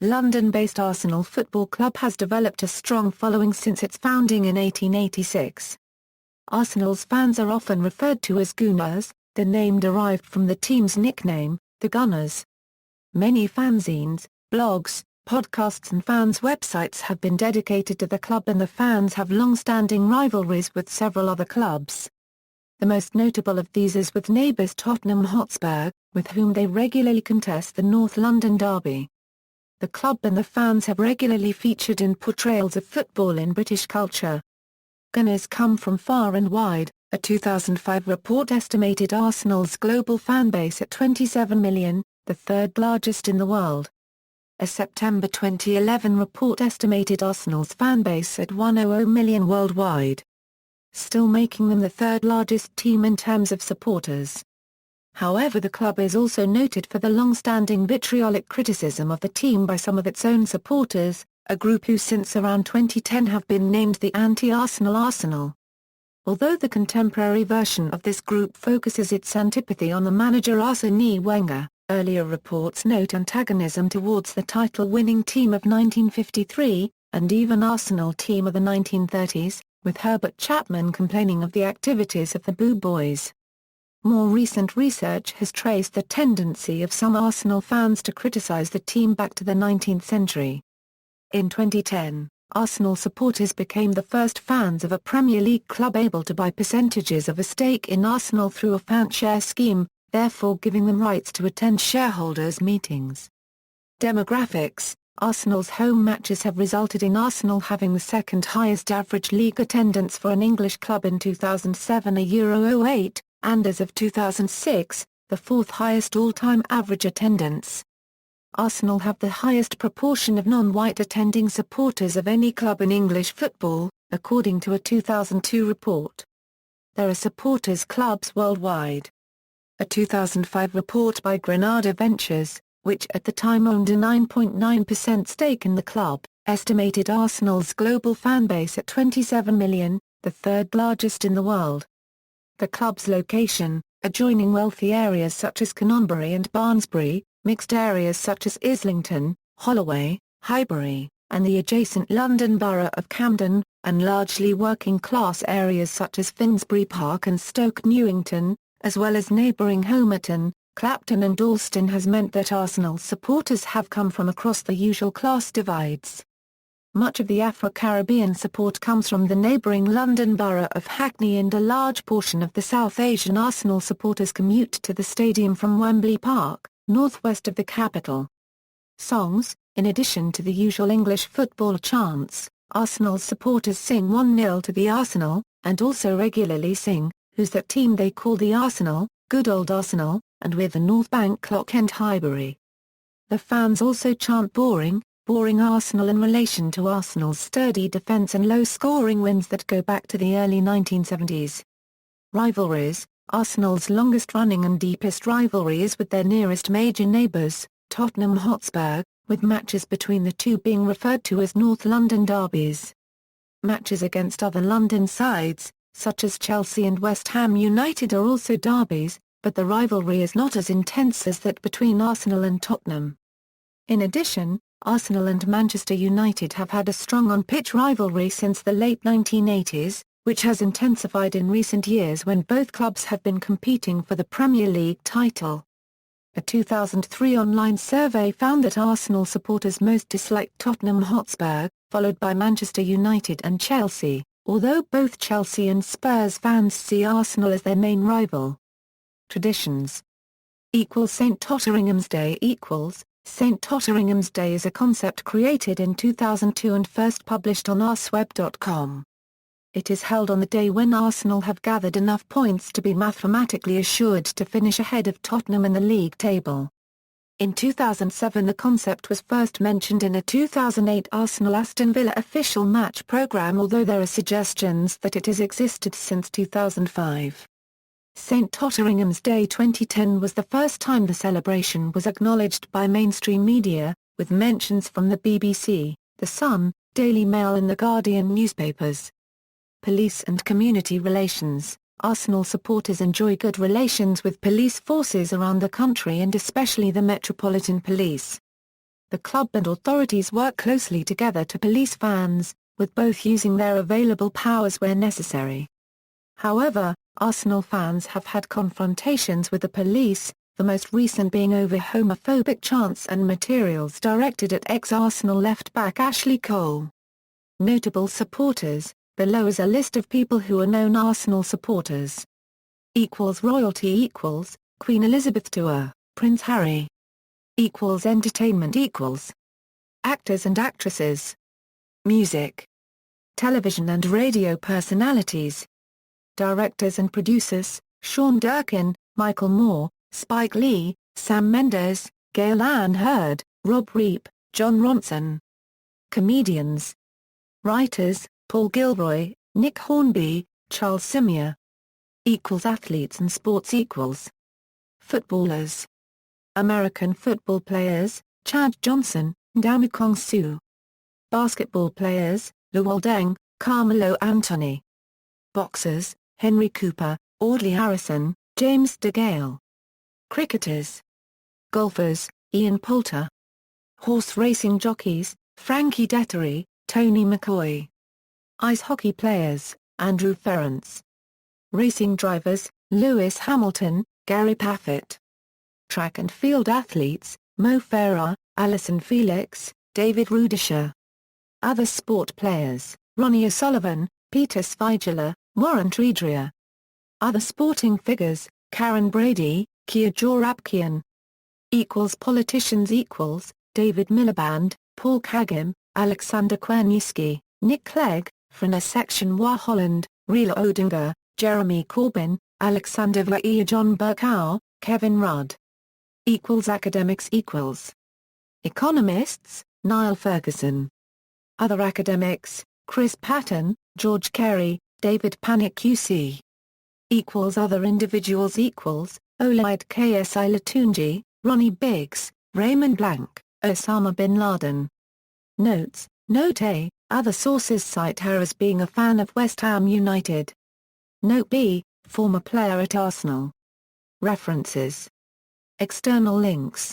London-based Arsenal Football Club has developed a strong following since its founding in 1886. Arsenal's fans are often referred to as Gooners, the name derived from the team's nickname, the Gunners. Many fanzines, blogs, podcasts and fans' websites have been dedicated to the club, and the fans have long-standing rivalries with several other clubs. The most notable of these is with neighbours Tottenham Hotspur, with whom they regularly contest the North London derby. The club and the fans have regularly featured in portrayals of football in British culture. Gooners come from far and wide. A 2005 report estimated Arsenal's global fanbase at 27 million, the third largest in the world. A September 2011 report estimated Arsenal's fanbase at 100 million worldwide, still making them the third largest team in terms of supporters. However, the club is also noted for the long-standing vitriolic criticism of the team by some of its own supporters, a group who since around 2010 have been named the anti-Arsenal Arsenal. Although the contemporary version of this group focuses its antipathy on the manager Arsene Wenger, earlier reports note antagonism towards the title-winning team of 1953, and even Arsenal team of the 1930s, with Herbert Chapman complaining of the activities of the Boo Boys. More recent research has traced the tendency of some Arsenal fans to criticise the team back to the 19th century. In 2010, Arsenal supporters became the first fans of a Premier League club able to buy percentages of a stake in Arsenal through a fan share scheme, therefore giving them rights to attend shareholders' meetings. Demographics: Arsenal's home matches have resulted in Arsenal having the second highest average league attendance for an English club in 2007 a Euro 08, and as of 2006, the fourth highest all-time average attendance. Arsenal have the highest proportion of non-white attending supporters of any club in English football, according to a 2002 report. There are supporters clubs worldwide. A 2005 report by Granada Ventures, which at the time owned a 9.9% stake in the club, estimated Arsenal's global fanbase at 27 million, the third largest in the world. The club's location, adjoining wealthy areas such as Canonbury and Barnsbury, mixed areas such as Islington, Holloway, Highbury, and the adjacent London borough of Camden, and largely working-class areas such as Finsbury Park and Stoke Newington, as well as neighbouring Homerton, Clapton and Dalston, has meant that Arsenal supporters have come from across the usual class divides. Much of the Afro-Caribbean support comes from the neighbouring London borough of Hackney, and a large portion of the South Asian Arsenal supporters commute to the stadium from Wembley Park, northwest of the capital. Songs: in addition to the usual English football chants, Arsenal supporters sing 1-0 to the Arsenal, and also regularly sing, "Who's that team they call the Arsenal, good old Arsenal," and "With the North Bank Clock and Highbury." The fans also chant boring Arsenal in relation to Arsenal's sturdy defence and low-scoring wins that go back to the early 1970s. Rivalries: Arsenal's longest-running and deepest rivalry is with their nearest major neighbours, Tottenham Hotspur, with matches between the two being referred to as North London derbies. Matches against other London sides, such as Chelsea and West Ham United, are also derbies, but the rivalry is not as intense as that between Arsenal and Tottenham. In addition, Arsenal and Manchester United have had a strong on-pitch rivalry since the late 1980s, which has intensified in recent years when both clubs have been competing for the Premier League title. A 2003 online survey found that Arsenal supporters most disliked Tottenham Hotspur, followed by Manchester United and Chelsea, although both Chelsea and Spurs fans see Arsenal as their main rival. Traditions: St. Totteringham's Day St. Totteringham's Day is a concept created in 2002 and first published on arsweb.com. It is held on the day when Arsenal have gathered enough points to be mathematically assured to finish ahead of Tottenham in the league table. In 2007 the concept was first mentioned in a 2008 Arsenal-Aston Villa official match programme, although there are suggestions that it has existed since 2005. St. Totteringham's Day 2010 was the first time the celebration was acknowledged by mainstream media, with mentions from the BBC, The Sun, Daily Mail and The Guardian newspapers. Police and community relations: Arsenal supporters enjoy good relations with police forces around the country and especially the Metropolitan Police. the club and authorities work closely together to police fans, with both using their available powers where necessary. However, Arsenal fans have had confrontations with the police, the most recent being over homophobic chants and materials directed at ex-Arsenal left-back Ashley Cole. Notable supporters, below is a list of people who are known Arsenal supporters. Royalty Queen Elizabeth Tour, Prince Harry. Entertainment actors and actresses. Music. Television and radio personalities. Directors and producers, Sean Durkin, Michael Moore, Spike Lee, Sam Mendes, Gail Ann Hurd, Rob Reep, John Ronson. Comedians. Writers, Paul Gilroy, Nick Hornby, Charles Simia. Athletes and sports. Footballers. American football players, Chad Johnson, Ndamukong Suh. Basketball players, Luol Deng, Carmelo Anthony. Boxers, Henry Cooper, Audley Harrison, James DeGale. Cricketers. Golfers, Ian Poulter. Horse racing jockeys, Frankie Dettori, Tony McCoy. Ice hockey players, Andrew Ferrance. Racing drivers, Lewis Hamilton, Gary Paffett. Track and field athletes, Mo Farah, Alison Felix, David Rudisha. Other sport players, Ronnie O'Sullivan, Peter Svigula, Warren Tredrea. Other sporting figures, Karen Brady, Kia Joorabchian. Politicians David Miliband, Paul Kagame, Alexander Kwasniewski, Nick Clegg, Francis Holland, Raila Odinga, Jeremy Corbyn, Alexander Vaia, John Bercow, Kevin Rudd. Academics Economists, Niall Ferguson. Other academics, Chris Patton, George Carey, David Panik QC. Other individuals Olaid Ksi Latunji, Ronnie Biggs, Raymond Blank, Osama bin Laden. Notes, Note A, other sources cite her as being a fan of West Ham United. Note B, former player at Arsenal. References. External links.